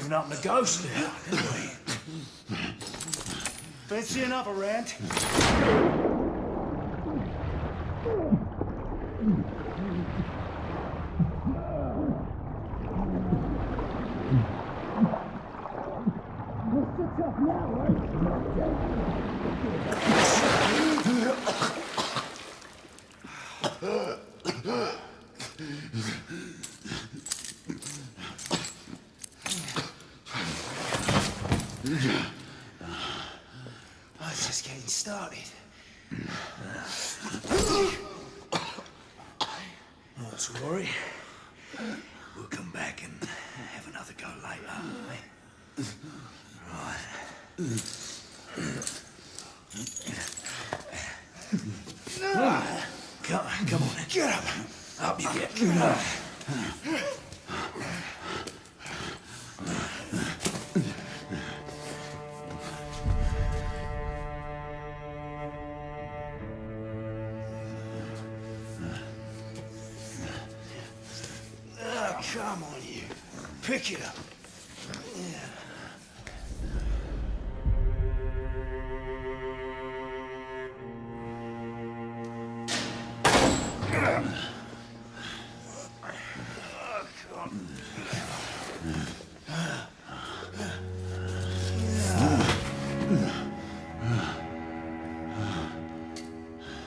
even up the ghost now, didn't we? Fancy another round? Oh, it's just getting started. Not to worry. We'll come back and have another go later, eh? Right. Come on, get up. Up you get. Come on, you. Pick it up. Yeah.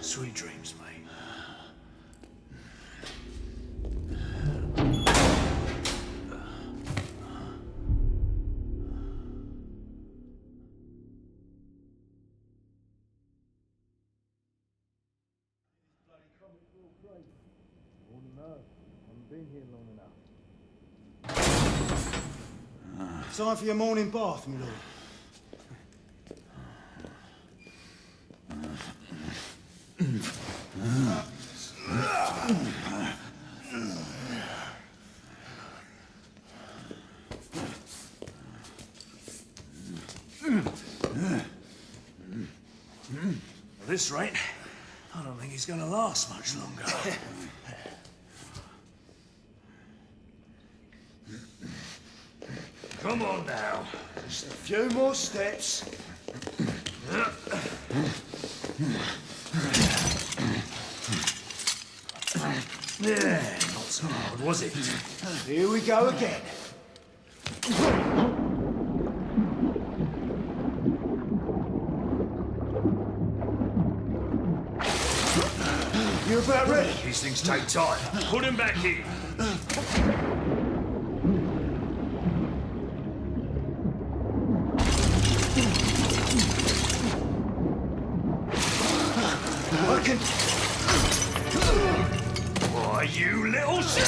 Sweet dreams, mate. Time for your morning bath, my lord. At this rate, I don't think he's gonna last much longer. Come on now. Just a few more steps. Yeah, not so hard, was it? Here we go again. You about ready? These things take time. Put him back in. I can... Why, you little shit!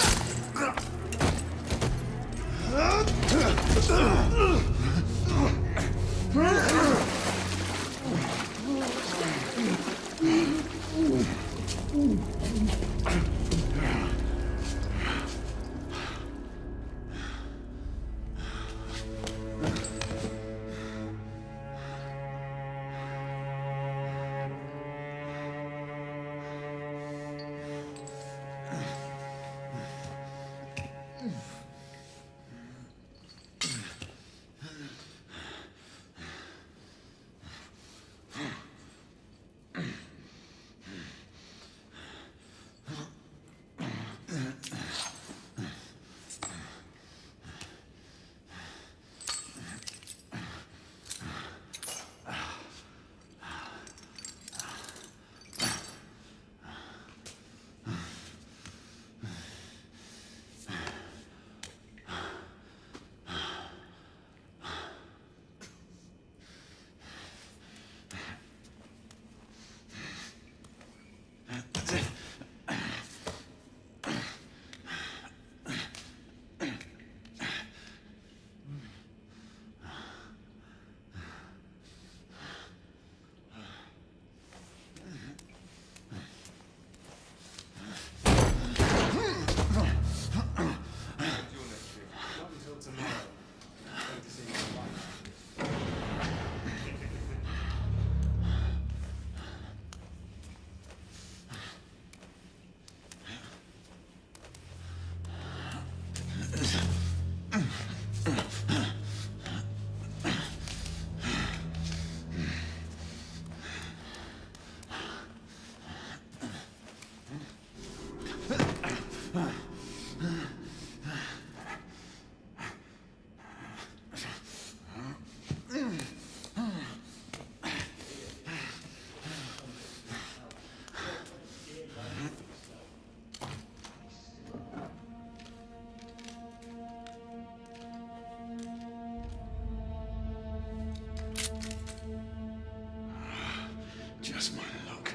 Just my luck.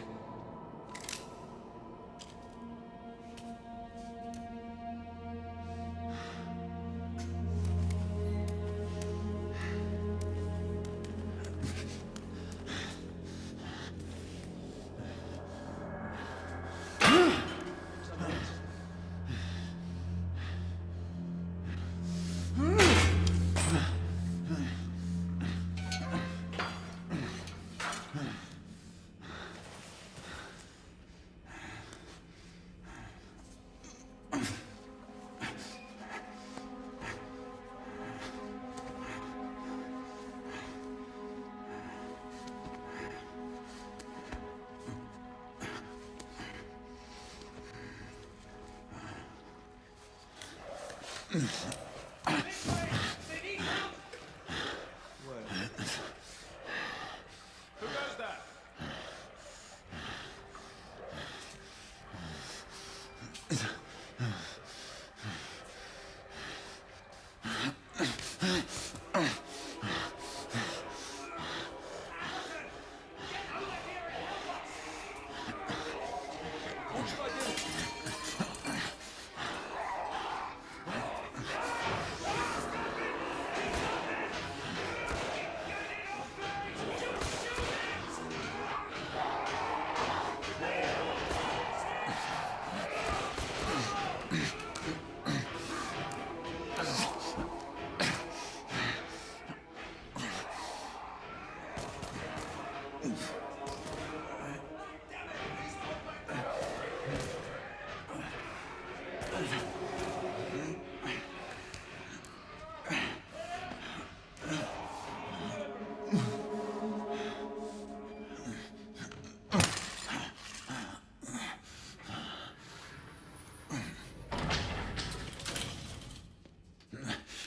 Who goes there? What should I do?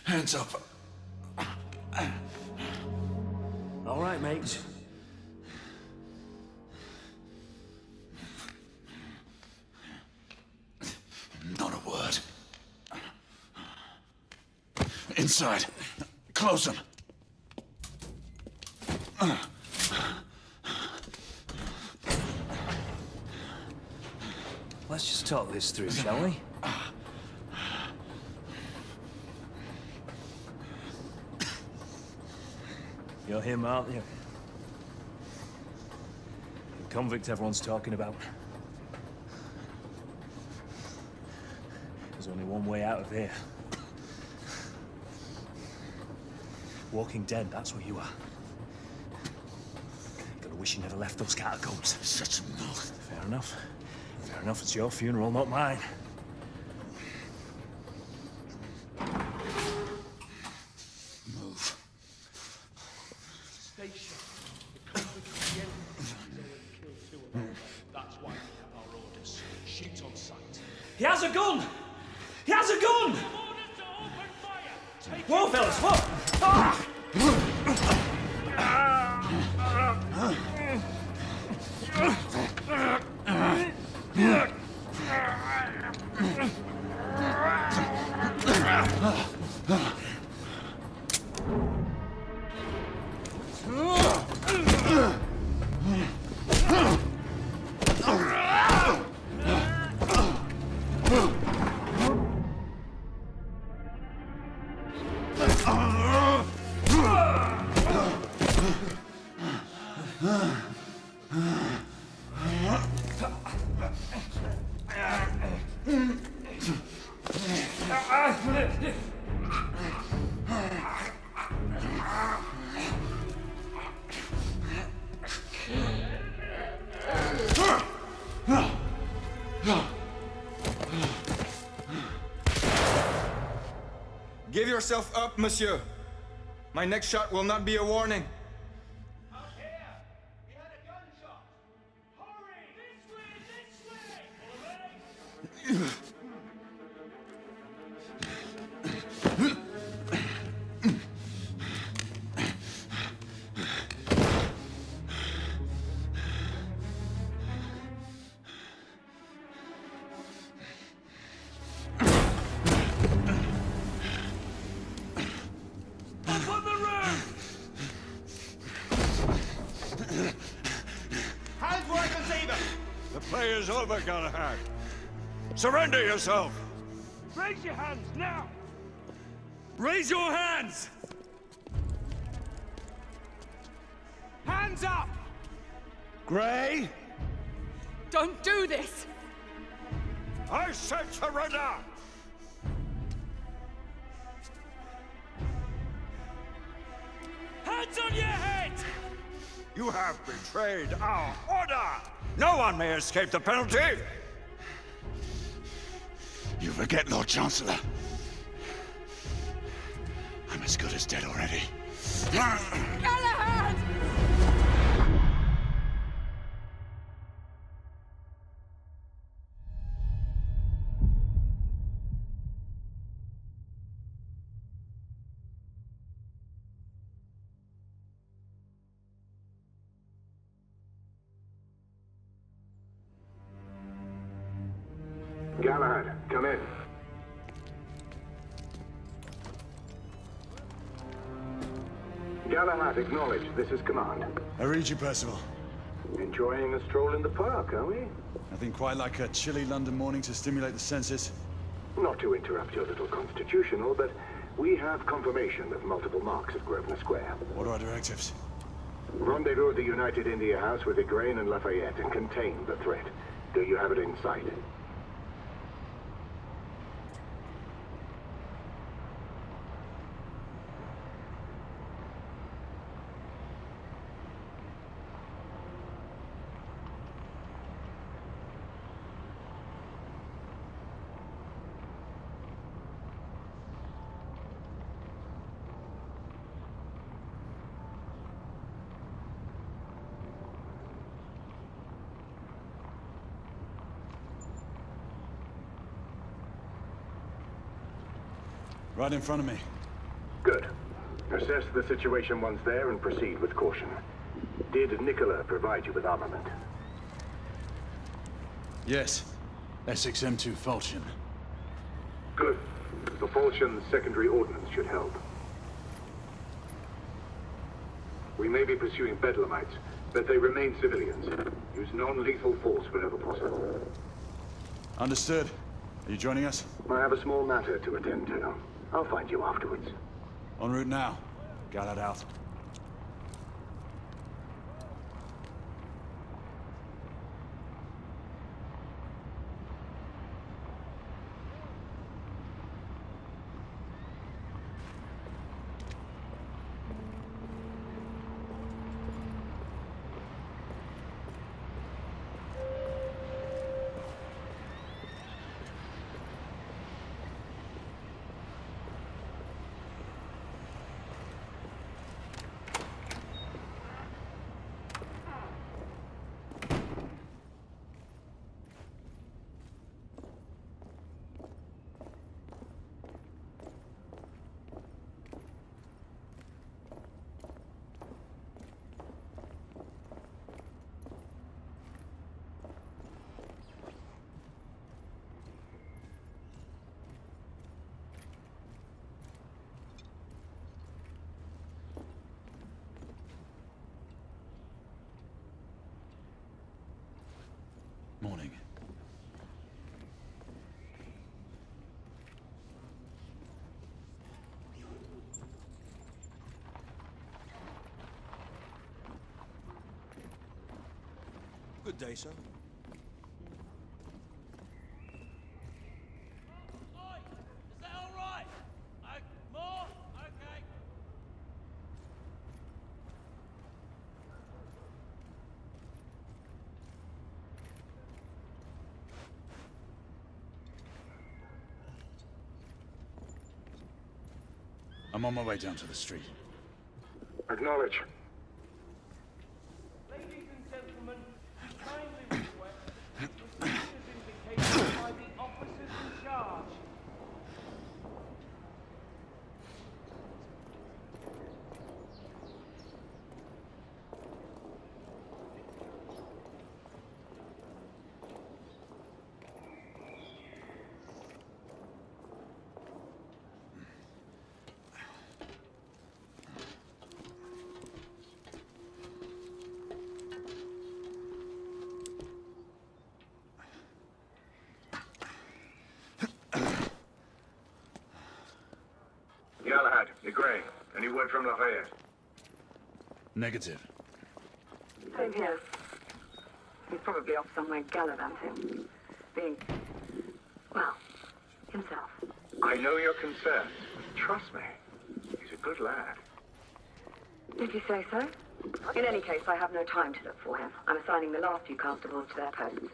Hands up. All right, mates. Not a word. Inside. Close them. Let's just talk this through, shall we? You're him, aren't you? The convict everyone's talking about. There's only one way out of here. Walking Dead, that's what you are. Gotta wish you never left those catacombs. Shut your mouth. Fair enough. Fair enough, it's your funeral, not mine. Move. Stay sharp. If we can get them, kill two of them. That's why we have our orders. Shoot on sight. He has a gun! He has a gun! Orders to open fire! Take Whoa, fellas, whoa! Ah! Give yourself up, monsieur. My next shot will not be a warning. Out here! We had a gunshot! Hurry! This way! All right? hands where I can see them! The play is over, Galahad. Surrender yourself! Raise your hands, now! Raise your hands! Hands up! Gray? Don't do this! I said surrender! Hands on your head! You have betrayed our order! No one may escape the penalty! You forget, Lord Chancellor. I'm as good as dead already. Galahad! Galahad, come in. Galahad, acknowledge. This is command. I read you, Percival. Enjoying a stroll in the park, are we? Nothing quite like a chilly London morning to stimulate the senses. Not to interrupt your little constitutional, but we have confirmation of multiple marks at Grosvenor Square. What are our directives? Rendezvous at the United India House with Igraine and Lafayette and contain the threat. Do you have it in sight? Right in front of me. Good. Assess the situation once there and proceed with caution. Did Nicola provide you with armament? Yes. Essex M2 Falchion. Good. The Falchion's secondary ordnance should help. We may be pursuing Bedlamites, but they remain civilians. Use non-lethal force whenever possible. Understood. Are you joining us? I have a small matter to attend to. I'll find you afterwards. En route now. Galahad out. Morning. Good day, sir. Oi! Is that all right? More? Okay. I'm on my way down to the street. Acknowledge. Ladies and gentlemen, kindly request procedures indicated by the officers in charge. from Lafayette? Negative. Same here. He's probably off somewhere gallivanting. Being, well, himself. I know you're concerned, but trust me, he's a good lad. Did you say so? In any case, I have no time to look for him. I'm assigning the last few constables to their posts.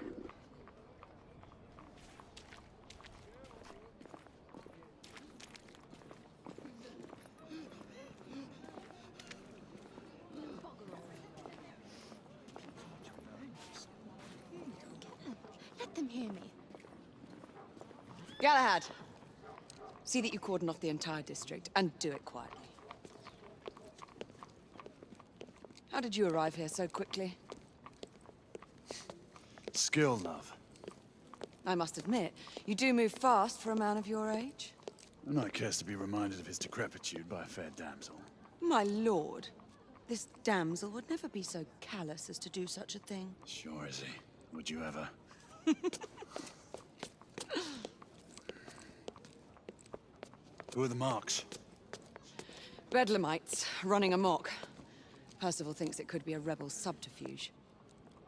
Let them hear me. Galahad, see that you cordon off the entire district, and do it quietly. How did you arrive here so quickly? Skill, love. I must admit, you do move fast for a man of your age. And I cares to be reminded of his decrepitude by a fair damsel. My lord, this damsel would never be so callous as to do such a thing. Sure is he. Would you ever? Who are the marks? Bedlamites, running amok. Percival thinks it could be a rebel subterfuge.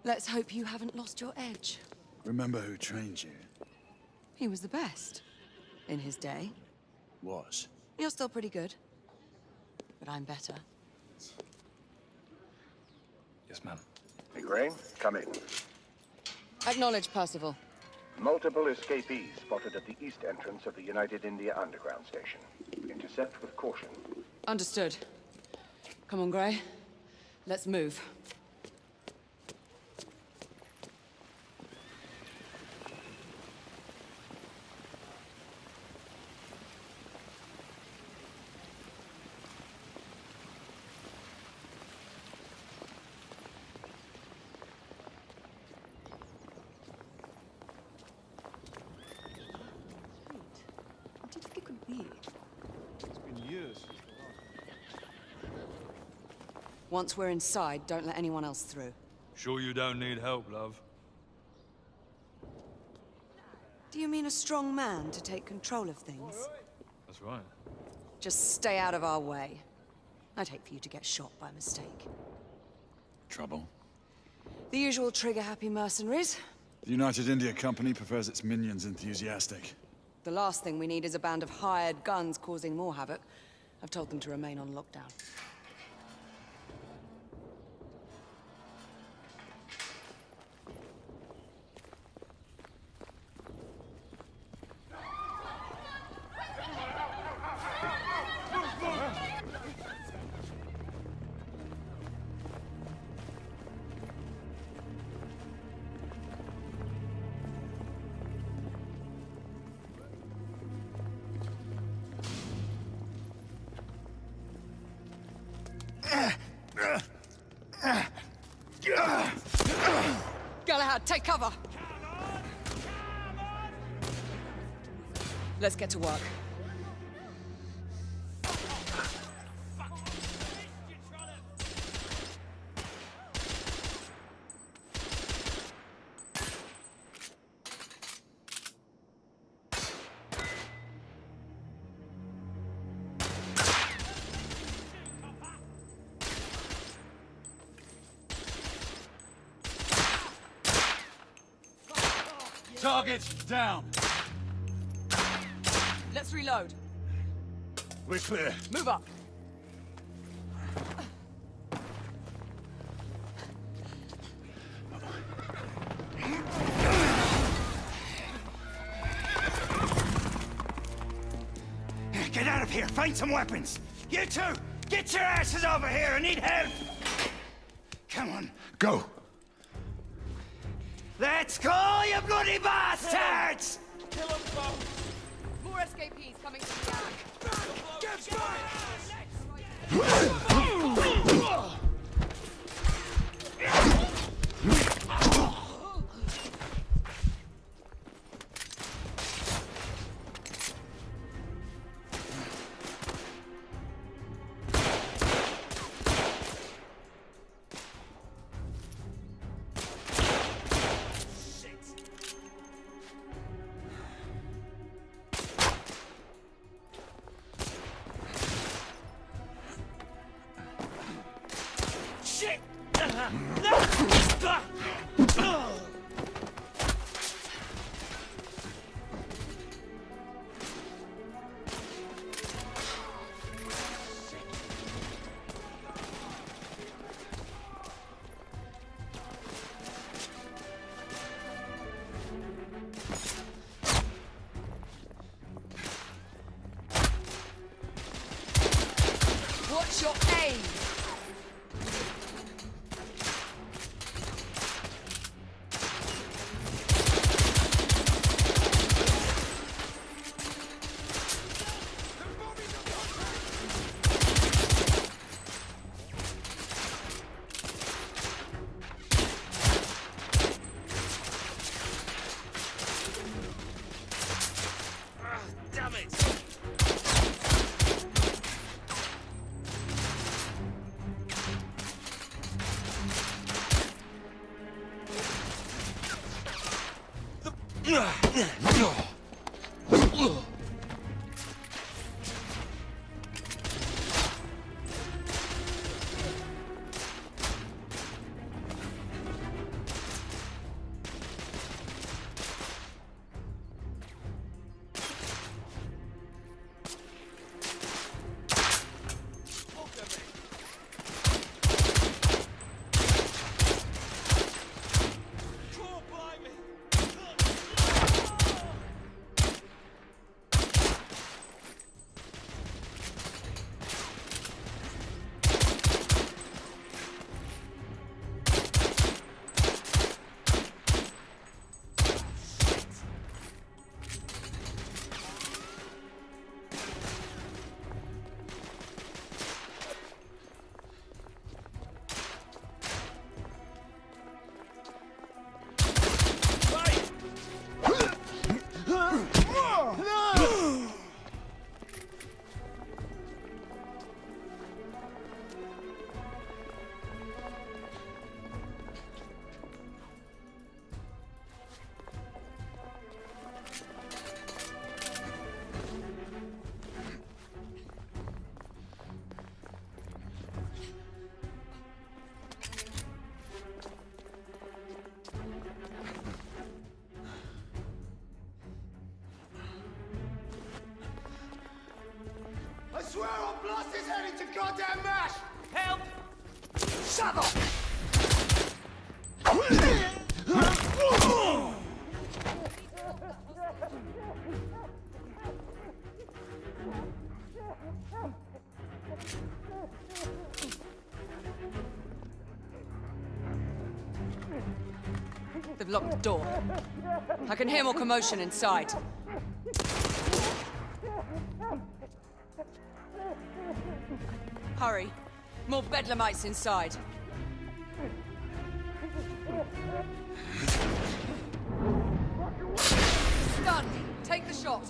Let's hope you haven't lost your edge. Remember who trained you? He was the best. In his day. Was. You're still pretty good. But I'm better. Yes, ma'am. Hey, Gray, come in. Acknowledge, Percival. Multiple escapees spotted at the east entrance of the United India Underground Station. Intercept with caution. Understood. Come on, Gray. Let's move. What do you think it could be? It's been years. Once we're inside, don't let anyone else through. Sure you don't need help, love? Do you mean a strong man to take control of things? That's right. Just stay out of our way. I'd hate for you to get shot by mistake. Trouble? The usual trigger-happy mercenaries. The United India Company prefers its minions enthusiastic. The last thing we need is a band of hired guns causing more havoc. I've told them to remain on lockdown. Galahad, take cover! Let's get to work. Target down! Let's reload. We're clear. Move up. Get out of here! Find some weapons! You two! Get your asses over here! I need help! Come on. Go! Let's go, you bloody bastards! Kill them both! More escapees coming from the alley. Get back! I swear I'll blast his head into goddamn mash! Help! Shut up! They've locked the door. I can hear more commotion inside. Hurry. More bedlamites inside. Stun! Take the shot.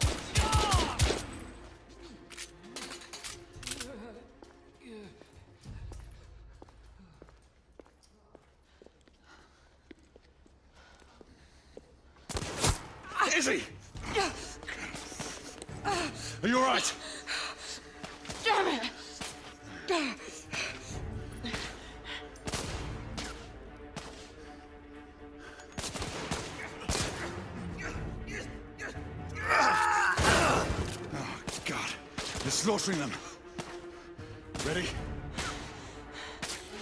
Izzy! Are you all right? Damn it! Oh, God. You're slaughtering them. Ready?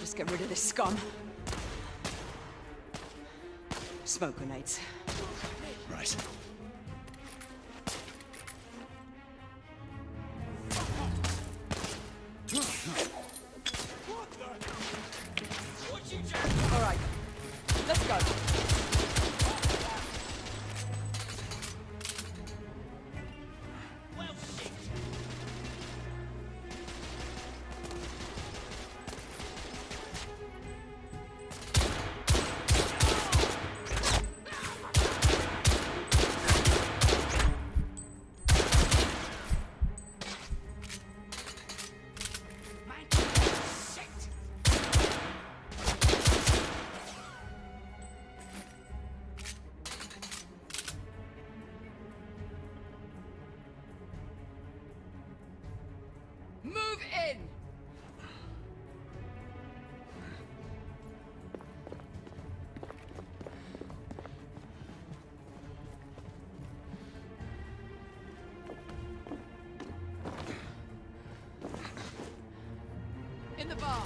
Just get rid of this scum. Smoke grenades. Right. All right. Let's go. Well, shit. Move in! In the bar.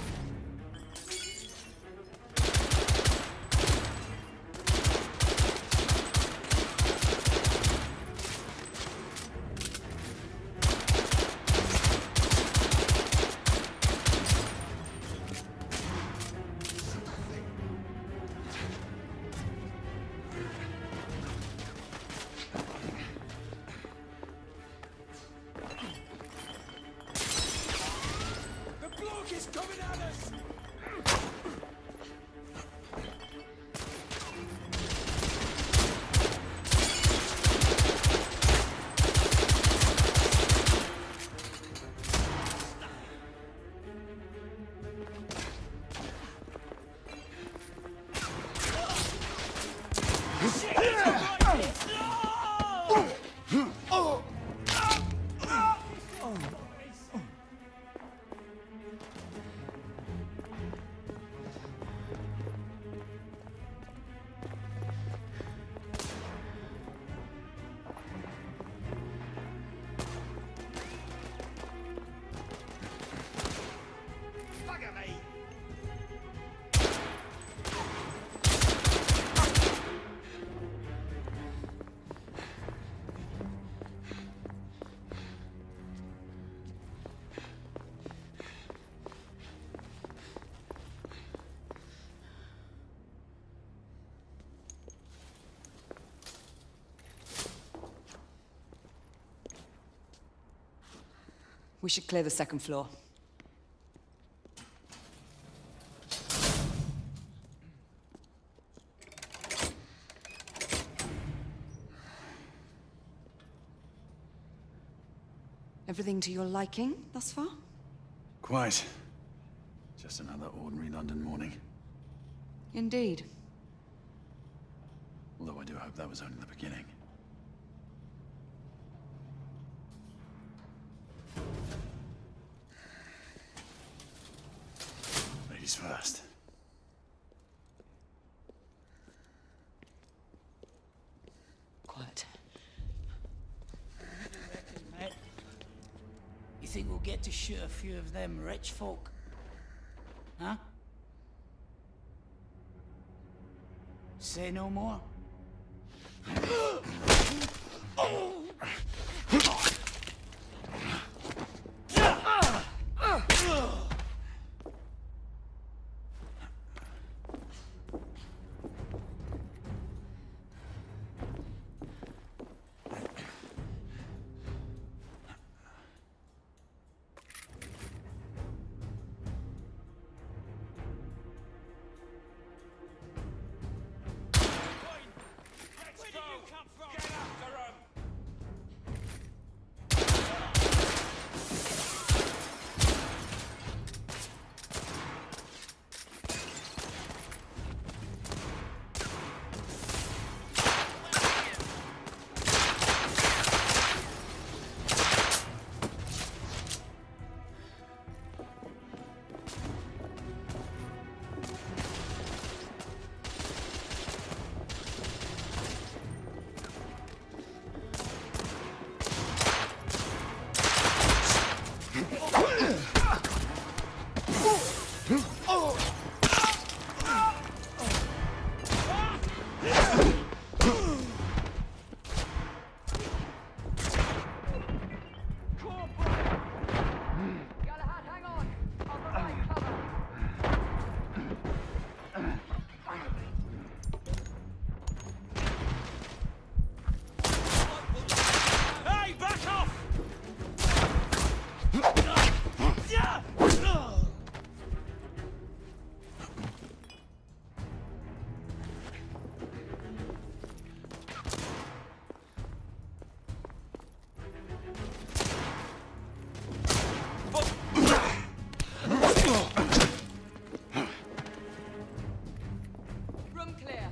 We should clear the second floor. Everything to your liking thus far? Quite. Just another ordinary London morning. Indeed. Although I do hope that was only the beginning. Ladies first. Quiet. Mate, you think we'll get to shoot a few of them rich folk? Huh? Say no more. Room clear.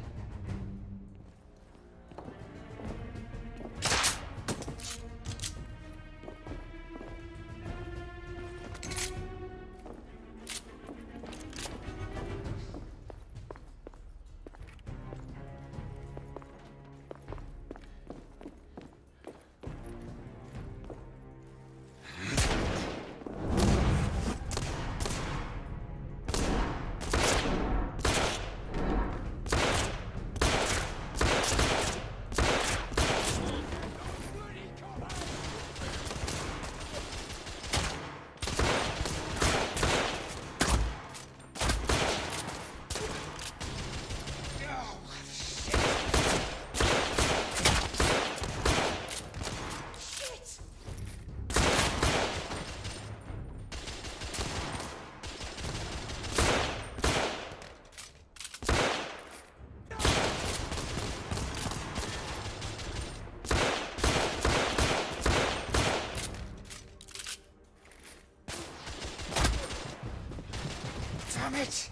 Damn it!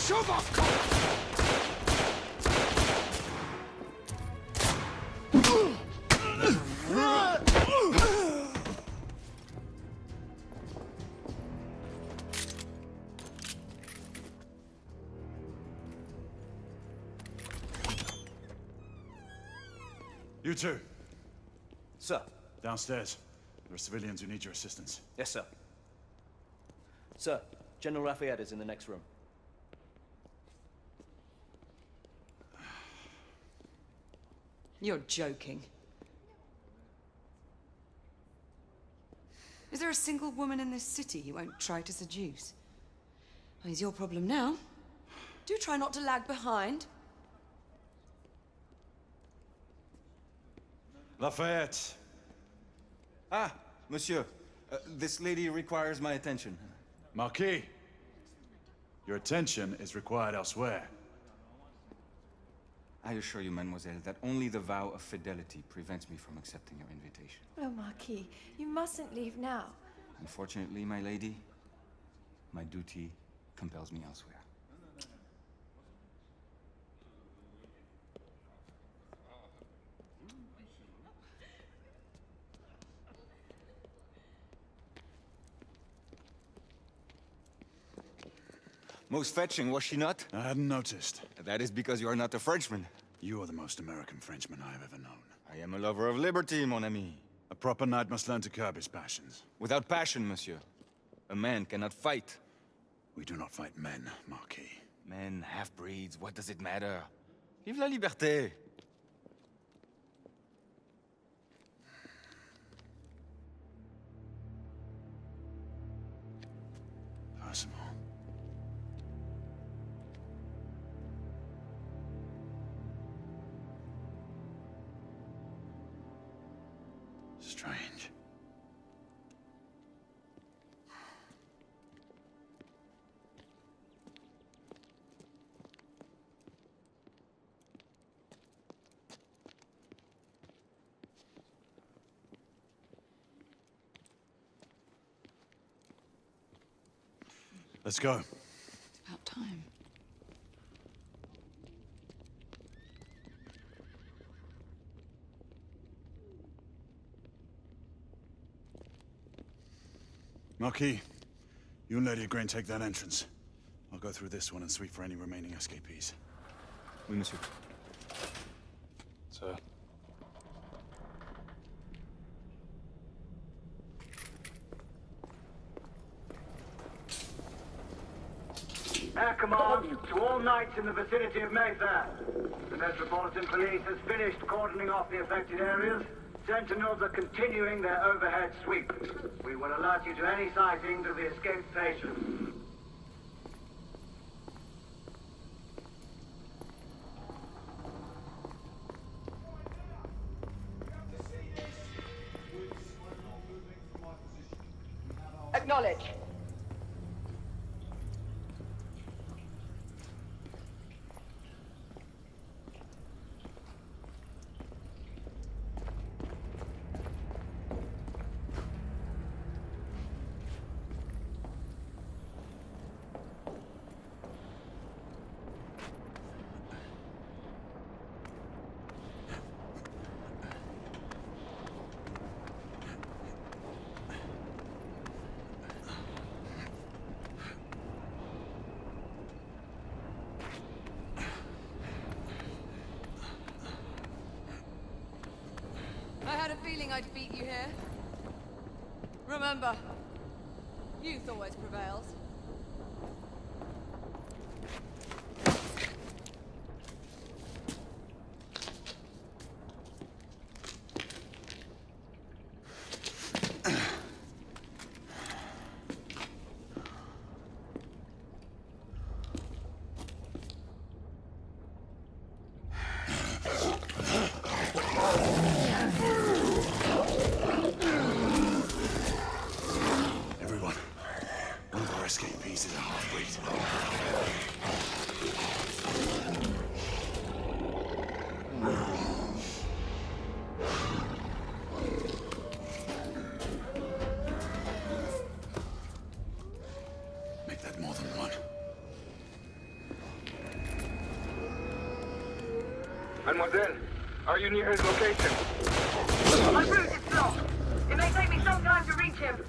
Shove off! You two, Sir. downstairs. There are civilians who need your assistance. Yes, sir. Sir, General Lafayette is in the next room. You're joking. Is there a single woman in this city you won't try to seduce? Well, it's your problem now. Do try not to lag behind. Lafayette. Ah, monsieur. This lady requires my attention. Marquis, your attention is required elsewhere. I assure you, mademoiselle, that only the vow of fidelity prevents me from accepting your invitation. Oh, Marquis, you mustn't leave now. Unfortunately, my lady, my duty compels me elsewhere. Most fetching, was she not? I hadn't noticed. That is because you are not a Frenchman. You are the most American Frenchman I have ever known. I am a lover of liberty, mon ami. A proper knight must learn to curb his passions. Without passion, monsieur, a man cannot fight. We do not fight men, Marquis. Men, half-breeds, what does it matter? Vive la liberté! Percival. Strange. Let's go. It's about time. Marquis, you and Lady Grain take that entrance. I'll go through this one and sweep for any remaining escapees. Oui, monsieur. Sir. Air command to all knights in the vicinity of Mayfair. The Metropolitan Police has finished cordoning off the affected areas. Sentinels are continuing their overhead sweep. We will alert you to any sightings of the escaped patients. Acknowledge. I had a feeling I'd beat you here. Remember, youth always prevails. Everyone, one of our escapees is a half-breed. Make that more than one. Mademoiselle, are you near his location? My route is blocked. It may take me some time to reach him.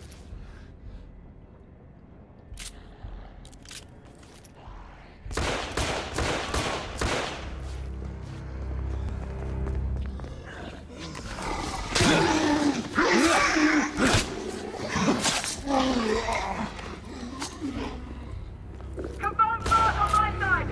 Confirm mark on my side.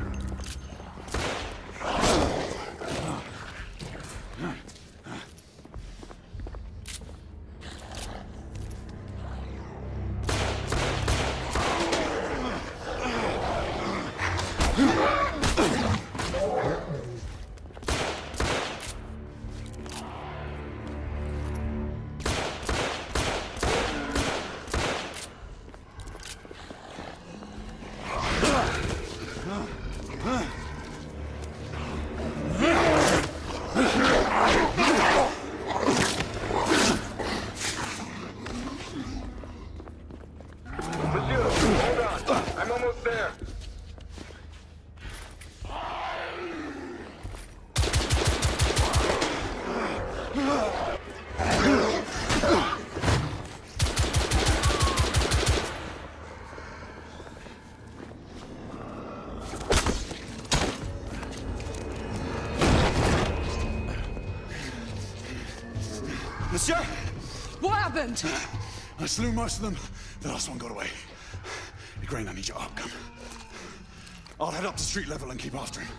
monsieur! What happened? I slew most of them. The last one got away. Igraine, I need your arc gun. I'll head up to street level and keep after him.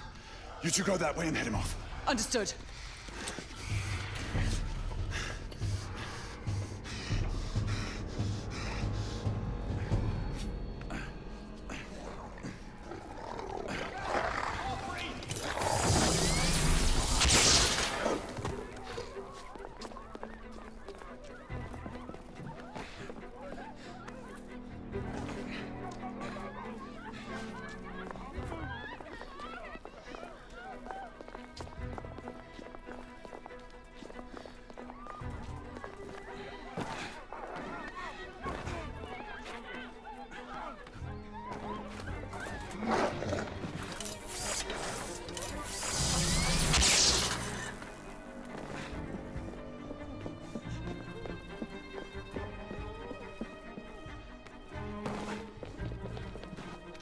You two go that way and head him off. Understood.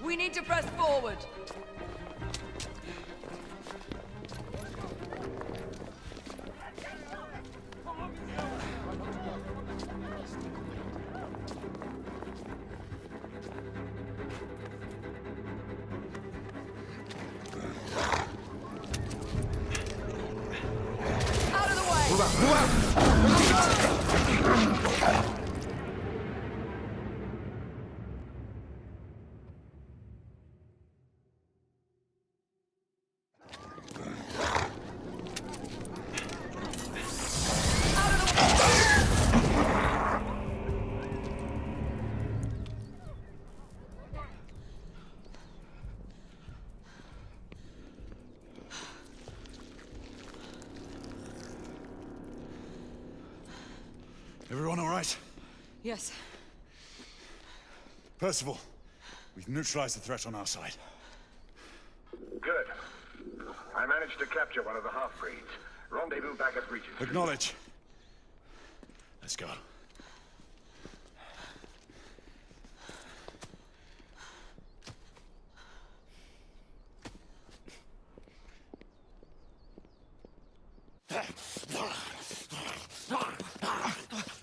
We need to press forward. Out of the way! Move out! Everyone all right? Yes. Percival, we've neutralized the threat on our side. Good. I managed to capture one of the half-breeds. Rendezvous back at Regis. Acknowledge. Let's go.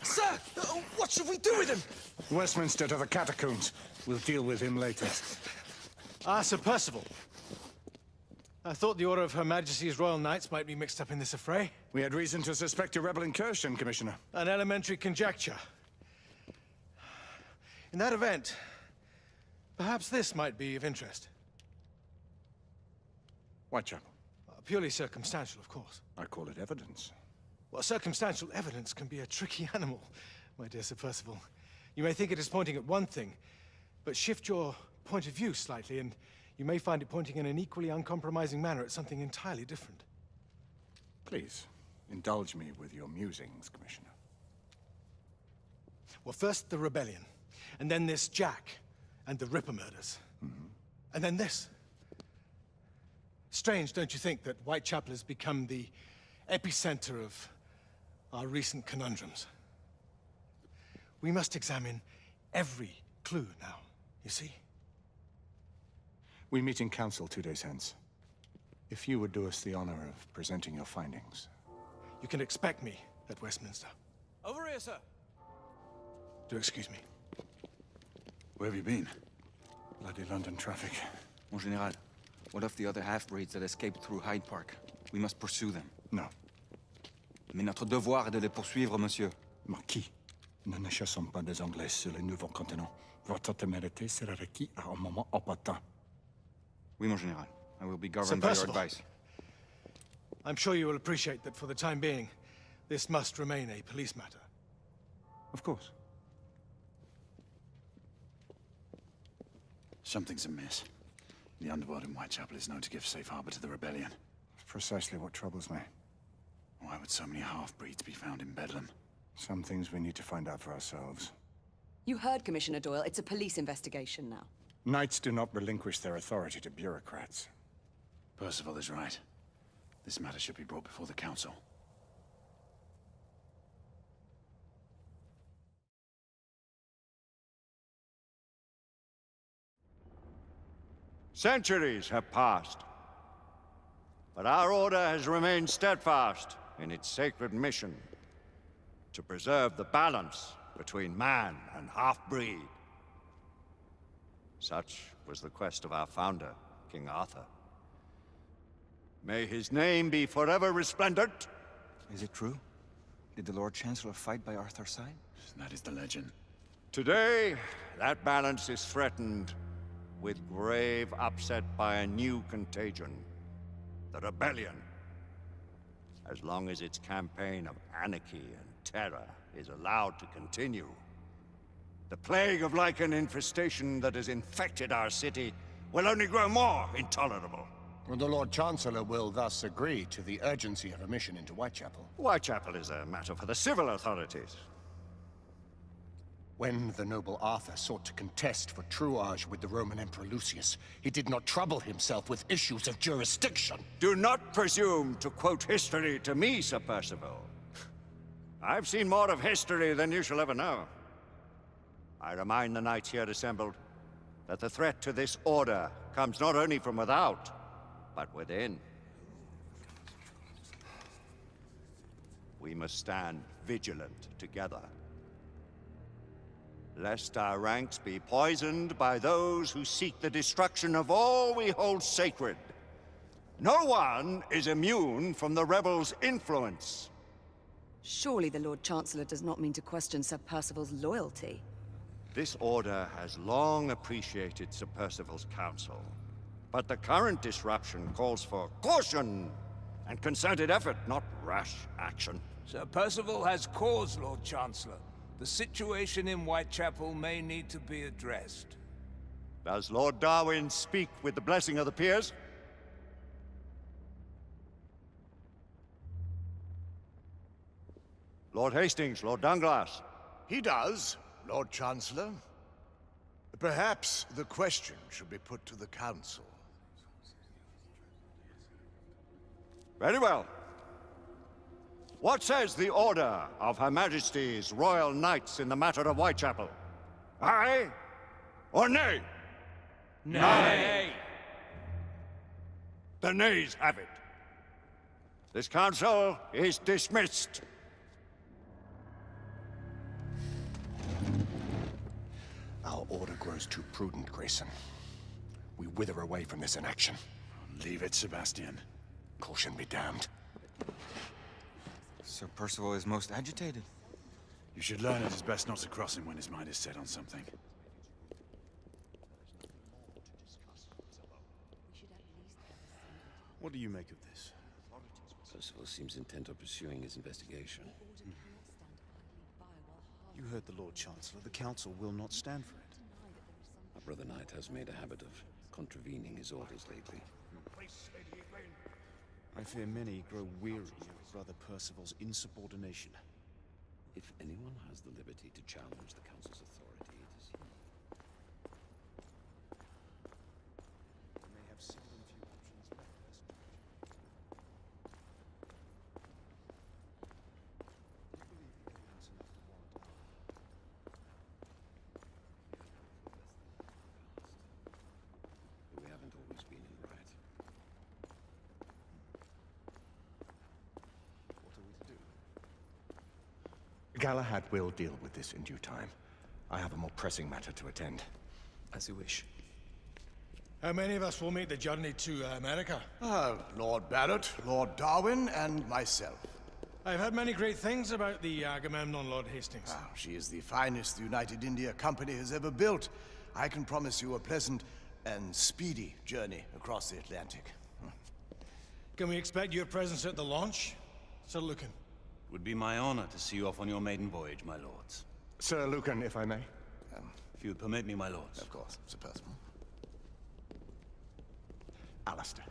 Sir! What should we do with him? Westminster to the catacombs. We'll deal with him later. Ah, Sir Percival. I thought the Order of Her Majesty's Royal Knights might be mixed up in this affray. We had reason to suspect a rebel incursion, Commissioner. An elementary conjecture. In that event, perhaps this might be of interest. Whitechapel. Purely circumstantial, of course. I call it evidence. Well, circumstantial evidence can be a tricky animal, my dear Sir Percival. You may think it is pointing at one thing, but shift your point of view slightly, and you may find it pointing in an equally uncompromising manner at something entirely different. Please, indulge me with your musings, Commissioner. Well, first the rebellion, and then this Jack, and the Ripper murders. And then this. Strange, don't you think, that Whitechapel has become the epicenter of our recent conundrums? We must examine every clue now, you see? We meet in council 2 days hence. If you would do us the honor of presenting your findings. You can expect me at Westminster. Over here, sir. Do excuse me. Where have you been? Bloody London traffic. Mon Général, what of the other half-breeds that escaped through Hyde Park? We must pursue them. No. Mais notre devoir est de les poursuivre, monsieur. Marquis, nous ne chassons pas des Anglais sur le nouveau continent. Votre témérité sera requise à un moment opportun. Oui, mon Général. I will be Sir governed by your Percival. advice. I'm sure you will appreciate that for the time being, this must remain a police matter. Of course. Something's amiss. The underworld in Whitechapel is known to give safe harbor to the rebellion. Precisely what troubles me. Why would so many half-breeds be found in Bedlam? Some things we need to find out for ourselves. You heard Commissioner Doyle. It's a police investigation now. Knights do not relinquish their authority to bureaucrats. Percival is right. This matter should be brought before the council. Centuries have passed, but our order has remained steadfast in its sacred mission to preserve the balance between man and half-breed. Such was the quest of our founder, King Arthur. May his name be forever resplendent. Is it true? Did the Lord Chancellor fight by Arthur's side? That is the legend. Today, that balance is threatened with grave upset by a new contagion. The rebellion. As long as its campaign of anarchy and terror is allowed to continue, the plague of Lycan infestation that has infected our city will only grow more intolerable. Well, the Lord Chancellor will thus agree to the urgency of a mission into Whitechapel. Whitechapel is a matter for the civil authorities. When the noble Arthur sought to contest for truage with the Roman Emperor Lucius, he did not trouble himself with issues of jurisdiction. Do not presume to quote history to me, Sir Percival. I've seen more of history than you shall ever know. I remind the knights here assembled that the threat to this order comes not only from without, but within. We must stand vigilant together, lest our ranks be poisoned by those who seek the destruction of all we hold sacred. No one is immune from the rebels' influence. Surely the Lord Chancellor does not mean to question Sir Percival's loyalty. This order has long appreciated Sir Percival's counsel, but the current disruption calls for caution and concerted effort, not rash action. Sir Percival has cause, Lord Chancellor. The situation in Whitechapel may need to be addressed. Does Lord Darwin speak with the blessing of the peers? Lord Hastings, Lord Dunglass. He does, Lord Chancellor. Perhaps the question should be put to the Council. Very well. What says the Order of Her Majesty's Royal Knights in the matter of Whitechapel? Aye or nay? Nay. The nays have it. This council is dismissed. Our order grows too prudent, Grayson. We wither away from this inaction. Leave it, Sebastian. Caution be damned. Sir Percival is most agitated. You should learn it is best not to cross him when his mind is set on something. What do you make of this? Percival seems intent on pursuing his investigation. You heard the Lord Chancellor. The Council will not stand for it. Our brother knight has made a habit of contravening his orders lately. I fear many grow weary of Brother Percival's insubordination. If anyone has the liberty to challenge the Council's authority, it is he. We may have seldom few options left, Percival. Do you believe the evidence enough to warrant our... We haven't always been in right. What are we to do? Galahad will deal with this in due time. I have a more pressing matter to attend. As you wish. How many of us will make the journey to America? Lord Barrett, Lord Darwin, and myself. I've heard many great things about the Agamemnon, Lord Hastings. She is the finest the United India Company has ever built. I can promise you a pleasant and speedy journey across the Atlantic. Can we expect your presence at the launch, Sir Lucan? It would be my honor to see you off on your maiden voyage, my lords. Sir Lucan, if I may. If you would permit me, my lords. Of course, Sir Percival. Alistair,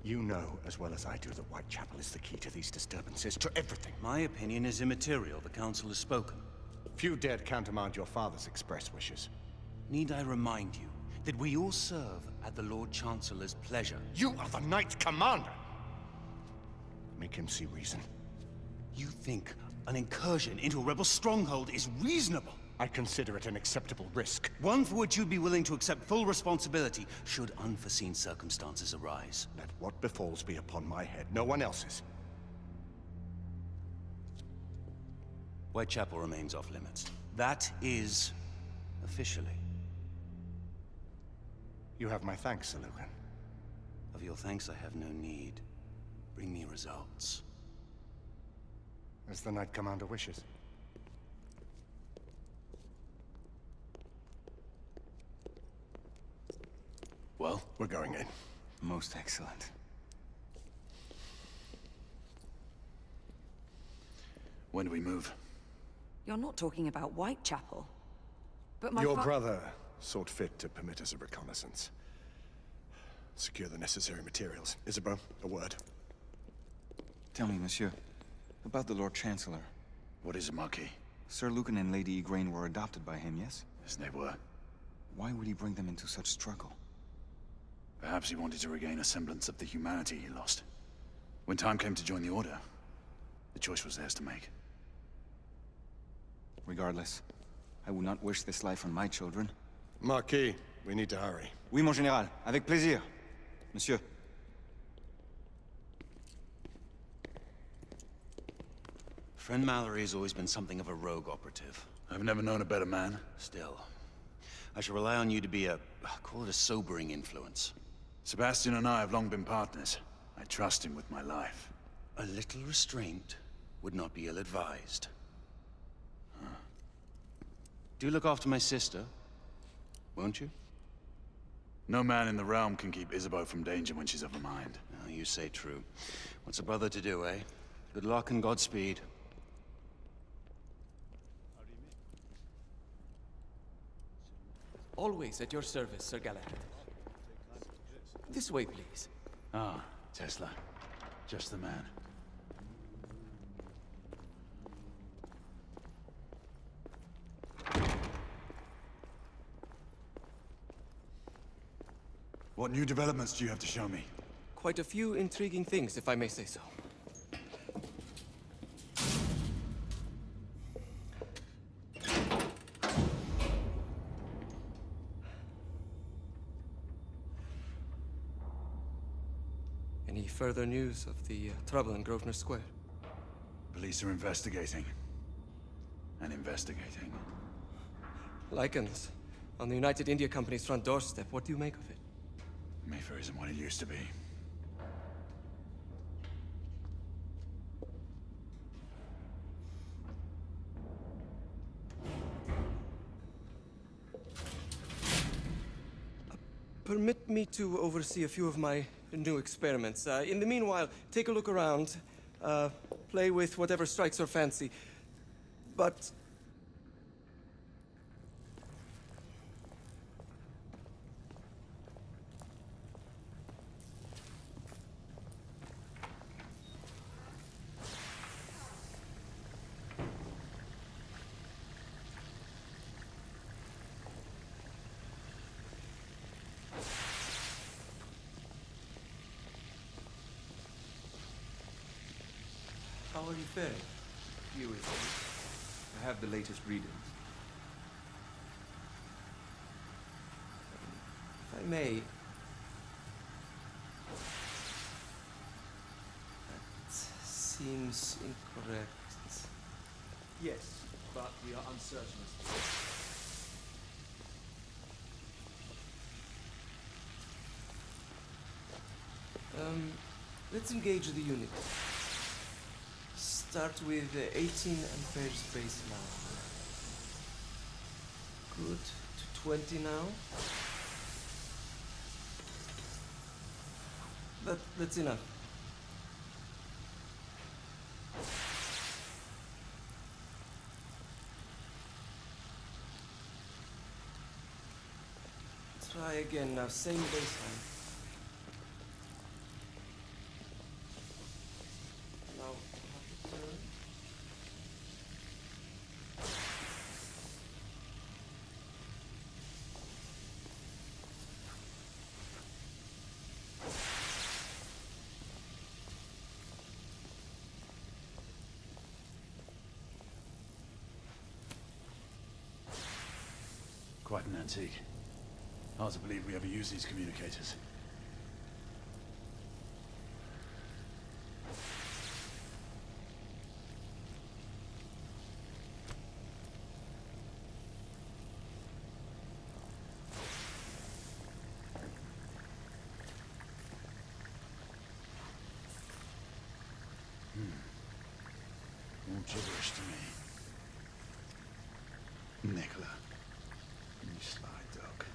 you know as well as I do that Whitechapel is the key to these disturbances, to everything. My opinion is immaterial. The Council has spoken. Few dared countermand your father's express wishes. Need I remind you that we all serve at the Lord Chancellor's pleasure? You are the Knight Commander! Make him see reason. You think an incursion into a rebel stronghold is reasonable? I consider it an acceptable risk. One for which you'd be willing to accept full responsibility should unforeseen circumstances arise. Let what befalls be upon my head, no one else's. Whitechapel remains off limits. That is officially. You have my thanks, Sir Lucan. Of your thanks I have no need. Bring me results. As the Knight Commander wishes. Well? We're going in. Most excellent. When do we move? You're not talking about Whitechapel. But my Your brother sought fit to permit us a reconnaissance. Secure the necessary materials. Isabeau, a word. Tell me, monsieur, about the Lord Chancellor. What is it, Marquis? Sir Lucan and Lady Igraine were adopted by him, yes? Yes, they were. Why would he bring them into such struggle? Perhaps he wanted to regain a semblance of the humanity he lost. When time came to join the Order, the choice was theirs to make. Regardless, I would not wish this life on my children. Marquis, we need to hurry. Oui, mon général. Avec plaisir. Monsieur. Friend Mallory has always been something of a rogue operative. I've never known a better man. Still, I shall rely on you to be call it a sobering influence. Sebastian and I have long been partners. I trust him with my life. A little restraint would not be ill-advised. Do look after my sister, won't you? No man in the realm can keep Isabeau from danger when she's of a mind. Oh, you say true. What's a brother to do, eh? Good luck and Godspeed. Always at your service, Sir Galahad. This way, please. Ah, Tesla. Just the man. What new developments do you have to show me? Quite a few intriguing things, if I may say so. Any further news of the trouble in Grosvenor Square? Police are investigating. And investigating. Lycans, on the United India Company's front doorstep. What do you make of it? Mayfair isn't what it used to be. Permit me to oversee a few of my new experiments. In the meanwhile, take a look around. Play with whatever strikes your fancy. But how are you faring? You with me. I have the latest readings. If I may... That seems incorrect. Yes, but we are uncertain as to Let's engage the unit. Start with 18 amperes baseline. Good. To 20 now. That's enough. Try again now, same baseline. Now, turn. Quite an antique. Hard to believe we ever use these communicators. gibberish to me. Nicola, you sly dog.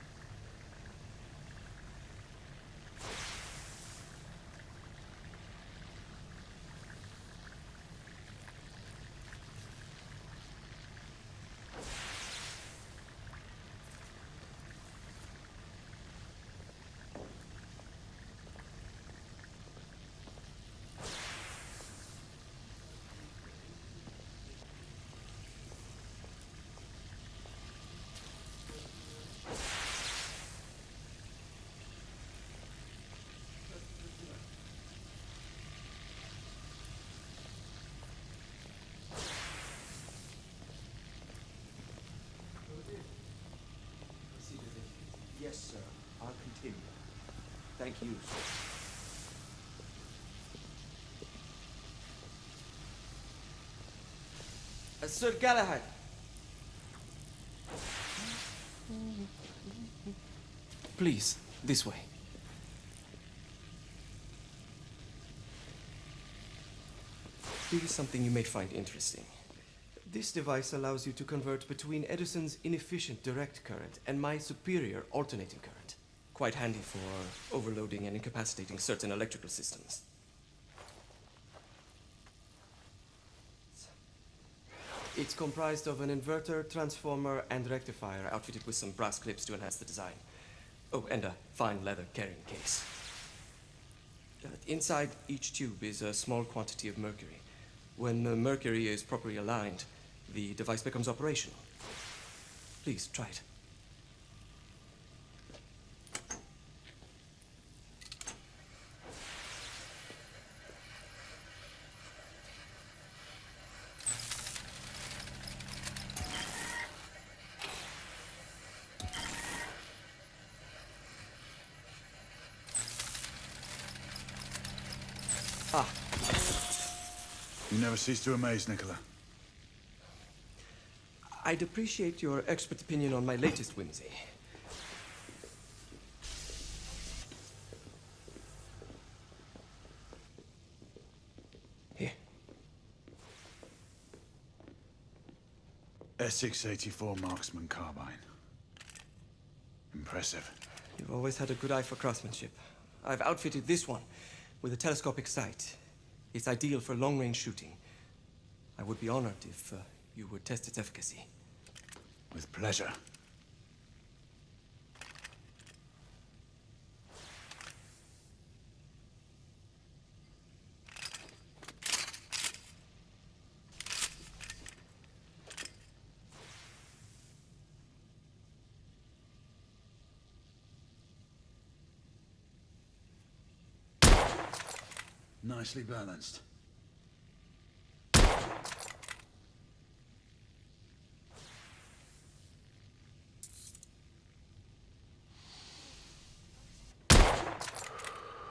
Yes, sir. I'll continue. Thank you, sir. Sir Galahad. Please, this way. Here is something you may find interesting. This device allows you to convert between Edison's inefficient direct current and my superior alternating current. Quite handy for overloading and incapacitating certain electrical systems. It's comprised of an inverter, transformer, and rectifier outfitted with some brass clips to enhance the design. Oh, and a fine leather carrying case. Inside each tube is a small quantity of mercury. When the mercury is properly aligned, the device becomes operational. Please, try it. Ah. You never cease to amaze, Nicola. I'd appreciate your expert opinion on my latest whimsy. Here. Essex 84 Marksman Carbine. Impressive. You've always had a good eye for craftsmanship. I've outfitted this one with a telescopic sight. It's ideal for long-range shooting. I would be honored if you would test its efficacy. With pleasure. Nicely balanced.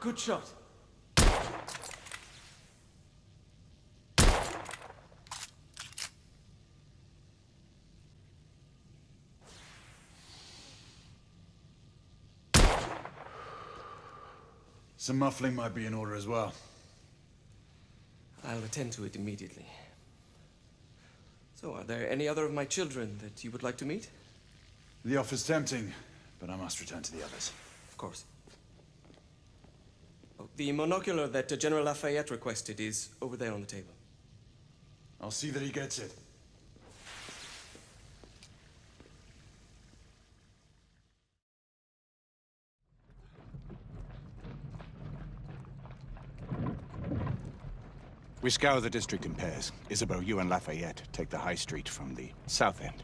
Good shot. Some muffling might be in order as well. I'll attend to it immediately. So, are there any other of my children that you would like to meet? The offer's tempting, but I must return to the others. Of course. Oh, the monocular that General Lafayette requested is over there on the table. I'll see that he gets it. We scour the district in pairs. Isabeau, you and Lafayette take the high street from the south end.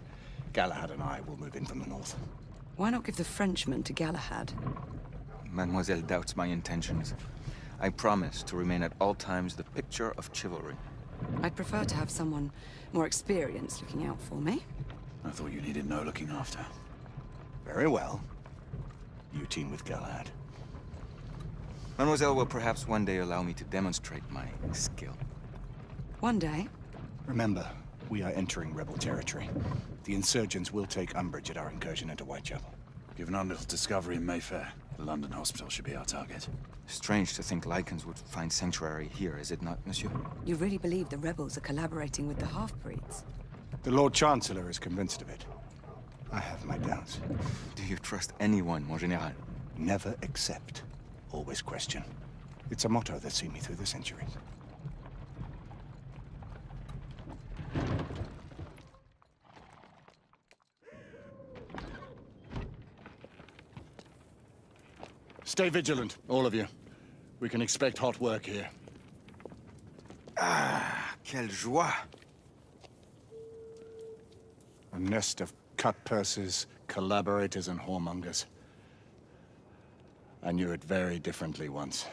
Galahad and I will move in from the north. Why not give the Frenchman to Galahad? Mademoiselle doubts my intentions. I promise to remain at all times the picture of chivalry. I'd prefer to have someone more experienced looking out for me. I thought you needed no looking after. Very well. You team with Galahad. Mademoiselle will perhaps one day allow me to demonstrate my skill. One day? Remember, we are entering rebel territory. The insurgents will take umbrage at our incursion into Whitechapel. Given our little discovery in Mayfair, the London hospital should be our target. Strange to think Lycans would find sanctuary here, is it not, monsieur? You really believe the rebels are collaborating with the half-breeds? The Lord Chancellor is convinced of it. I have my doubts. Do you trust anyone, mon général? Never accept. Always question. It's a motto that's seen me through the centuries. Stay vigilant, all of you. We can expect hot work here. Ah, quelle joie! A nest of cut-purses, Collaborators and whoremongers. I knew it very differently once.